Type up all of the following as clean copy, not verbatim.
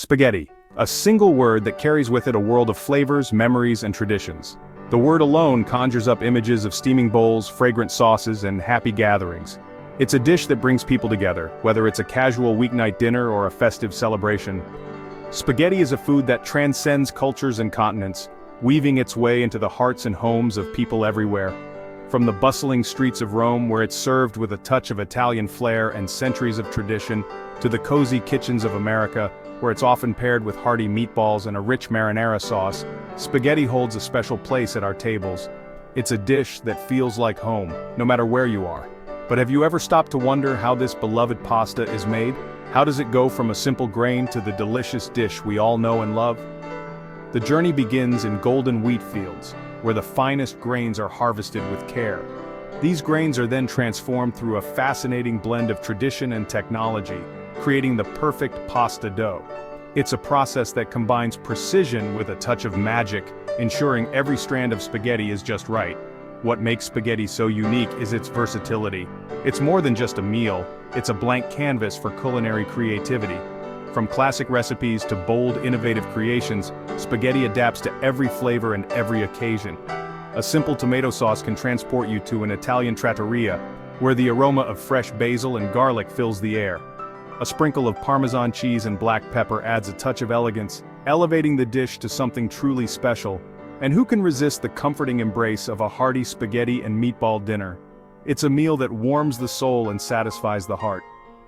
Spaghetti, a single word that carries with it a world of flavors, memories, and traditions. The word alone conjures up images of steaming bowls, fragrant sauces, and happy gatherings. It's a dish that brings people together, whether it's a casual weeknight dinner or a festive celebration. Spaghetti is a food that transcends cultures and continents, weaving its way into the hearts and homes of people everywhere. From the bustling streets of Rome, where it's served with a touch of Italian flair and centuries of tradition, to the cozy kitchens of America, where it's often paired with hearty meatballs and a rich marinara sauce, spaghetti holds a special place at our tables. It's a dish that feels like home, no matter where you are. But have you ever stopped to wonder how this beloved pasta is made? How does it go from a simple grain to the delicious dish we all know and love? The journey begins in golden wheat fields, where the finest grains are harvested with care. These grains are then transformed through a fascinating blend of tradition and technology, creating the perfect pasta dough. It's a process that combines precision with a touch of magic, ensuring every strand of spaghetti is just right. What makes spaghetti so unique is its versatility. It's more than just a meal, it's a blank canvas for culinary creativity. From classic recipes to bold, innovative creations, spaghetti adapts to every flavor and every occasion. A simple tomato sauce can transport you to an Italian trattoria, where the aroma of fresh basil and garlic fills the air. A sprinkle of Parmesan cheese and black pepper adds a touch of elegance, elevating the dish to something truly special. And who can resist the comforting embrace of a hearty spaghetti and meatball dinner? It's a meal that warms the soul and satisfies the heart.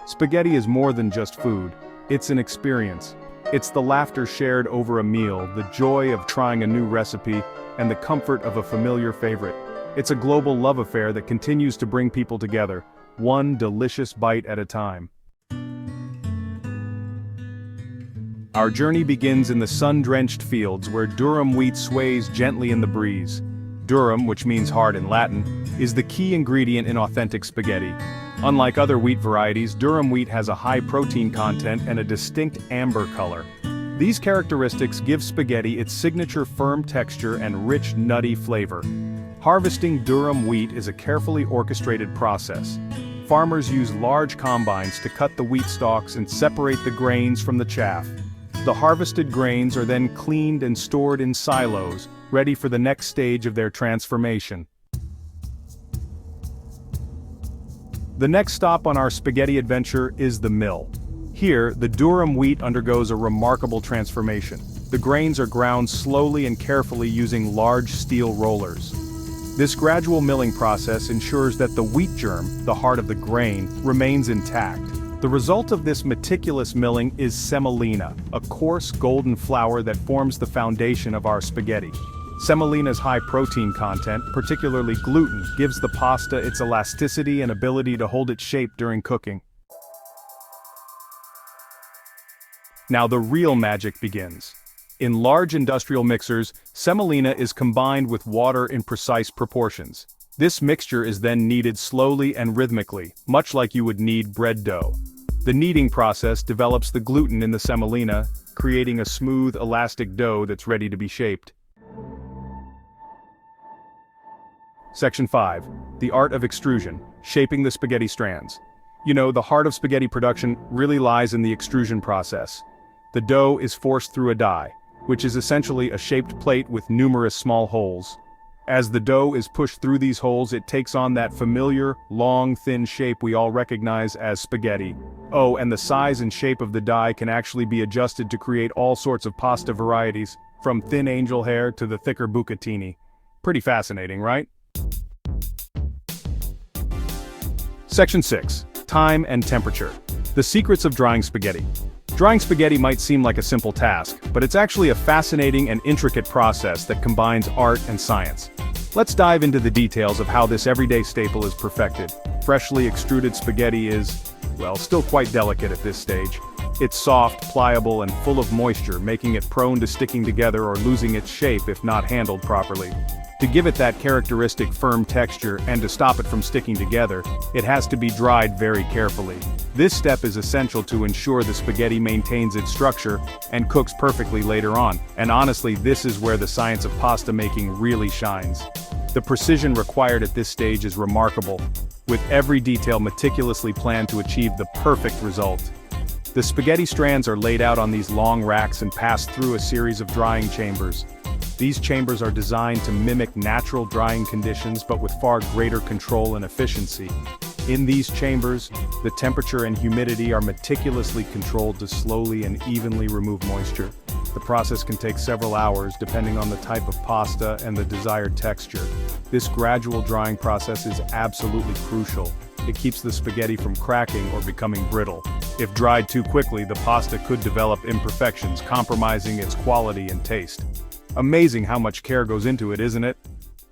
Spaghetti is more than just food. It's an experience. It's the laughter shared over a meal, the joy of trying a new recipe, and the comfort of a familiar favorite. It's a global love affair that continues to bring people together, one delicious bite at a time. Our journey begins in the sun-drenched fields where durum wheat sways gently in the breeze. Durum, which means hard in Latin, is the key ingredient in authentic spaghetti. Unlike other wheat varieties, durum wheat has a high protein content and a distinct amber color. These characteristics give spaghetti its signature firm texture and rich, nutty flavor. Harvesting durum wheat is a carefully orchestrated process. Farmers use large combines to cut the wheat stalks and separate the grains from the chaff. The harvested grains are then cleaned and stored in silos, ready for the next stage of their transformation. The next stop on our spaghetti adventure is the mill. Here, the durum wheat undergoes a remarkable transformation. The grains are ground slowly and carefully using large steel rollers. This gradual milling process ensures that the wheat germ, the heart of the grain, remains intact. The result of this meticulous milling is semolina, a coarse golden flour that forms the foundation of our spaghetti. Semolina's high protein content, particularly gluten, gives the pasta its elasticity and ability to hold its shape during cooking. Now the real magic begins. In large industrial mixers, semolina is combined with water in precise proportions. This mixture is then kneaded slowly and rhythmically, much like you would knead bread dough. The kneading process develops the gluten in the semolina, creating a smooth, elastic dough that's ready to be shaped. Section 5. The art of extrusion, shaping the spaghetti strands. You know, the heart of spaghetti production really lies in the extrusion process. The dough is forced through a die, which is essentially a shaped plate with numerous small holes. As the dough is pushed through these holes, it takes on that familiar, long, thin shape we all recognize as spaghetti. Oh, and the size and shape of the die can actually be adjusted to create all sorts of pasta varieties, from thin angel hair to the thicker bucatini. Pretty fascinating, right? Section 6. Time and temperature. The secrets of drying spaghetti. Drying spaghetti might seem like a simple task, but it's actually a fascinating and intricate process that combines art and science. Let's dive into the details of how this everyday staple is perfected. Freshly extruded spaghetti is, well, still quite delicate at this stage. It's soft, pliable, and full of moisture, making it prone to sticking together or losing its shape if not handled properly. To give it that characteristic firm texture and to stop it from sticking together, it has to be dried very carefully. This step is essential to ensure the spaghetti maintains its structure and cooks perfectly later on. And honestly, this is where the science of pasta making really shines. The precision required at this stage is remarkable, with every detail meticulously planned to achieve the perfect result. The spaghetti strands are laid out on these long racks and pass through a series of drying chambers. These chambers are designed to mimic natural drying conditions but with far greater control and efficiency. In these chambers, the temperature and humidity are meticulously controlled to slowly and evenly remove moisture. The process can take several hours depending on the type of pasta and the desired texture. This gradual drying process is absolutely crucial. It keeps the spaghetti from cracking or becoming brittle. If dried too quickly, the pasta could develop imperfections, compromising its quality and taste. Amazing how much care goes into it, isn't it?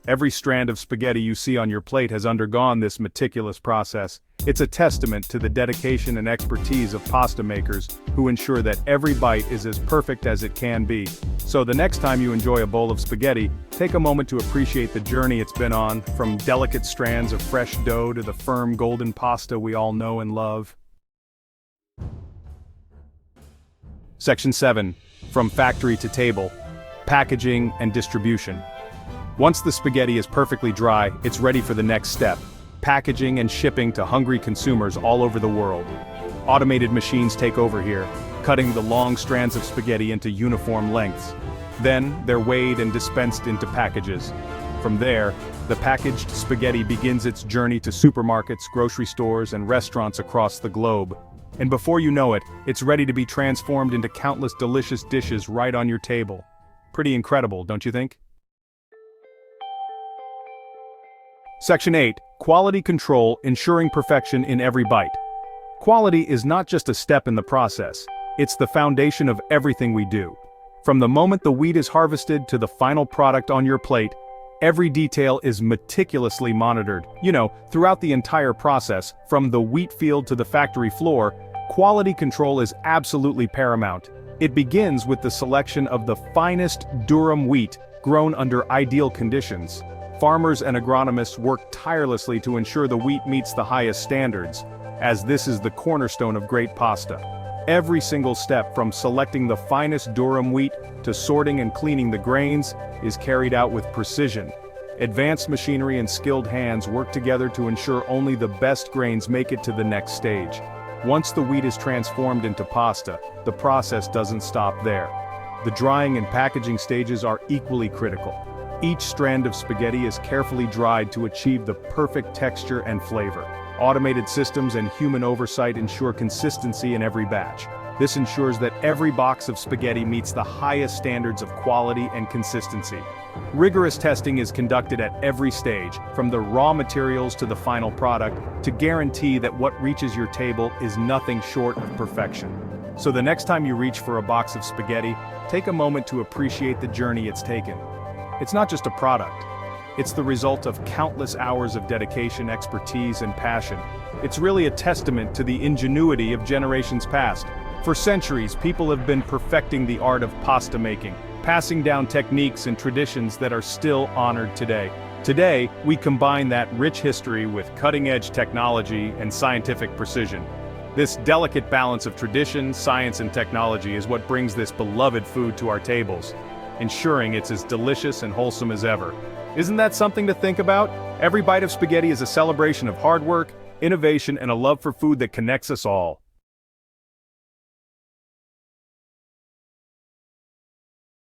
Every strand of spaghetti you see on your plate has undergone this meticulous process. It's a testament to the dedication and expertise of pasta makers who ensure that every bite is as perfect as it can be. So the next time you enjoy a bowl of spaghetti, take a moment to appreciate the journey it's been on, from delicate strands of fresh dough to the firm golden pasta we all know and love. Section 7. From factory to table. Packaging and distribution. Once the spaghetti is perfectly dry, it's ready for the next step: packaging and shipping to hungry consumers all over the world. Automated machines take over here, cutting the long strands of spaghetti into uniform lengths. Then, they're weighed and dispensed into packages. From there, the packaged spaghetti begins its journey to supermarkets, grocery stores, and restaurants across the globe. And before you know it, it's ready to be transformed into countless delicious dishes right on your table. Pretty incredible, don't you think? Section 8. Quality control, ensuring perfection in every bite. Quality is not just a step in the process, it's the foundation of everything we do. From the moment the wheat is harvested to the final product on your plate, every detail is meticulously monitored. Throughout the entire process, from the wheat field to the factory floor, quality control is absolutely paramount. It begins with the selection of the finest Durum wheat, grown under ideal conditions. Farmers and agronomists work tirelessly to ensure the wheat meets the highest standards, as this is the cornerstone of great pasta. Every single step, from selecting the finest Durum wheat to sorting and cleaning the grains, is carried out with precision. Advanced machinery and skilled hands work together to ensure only the best grains make it to the next stage. Once the wheat is transformed into pasta, the process doesn't stop there. The drying and packaging stages are equally critical. Each strand of spaghetti is carefully dried to achieve the perfect texture and flavor. Automated systems and human oversight ensure consistency in every batch. This ensures that every box of spaghetti meets the highest standards of quality and consistency. Rigorous testing is conducted at every stage, from the raw materials to the final product, to guarantee that what reaches your table is nothing short of perfection. So the next time you reach for a box of spaghetti, take a moment to appreciate the journey it's taken. It's not just a product. It's the result of countless hours of dedication, expertise, and passion. It's really a testament to the ingenuity of generations past. For centuries, people have been perfecting the art of pasta making, passing down techniques and traditions that are still honored today. Today, we combine that rich history with cutting-edge technology and scientific precision. This delicate balance of tradition, science, and technology is what brings this beloved food to our tables, ensuring it's as delicious and wholesome as ever. Isn't that something to think about? Every bite of spaghetti is a celebration of hard work, innovation, and a love for food that connects us all.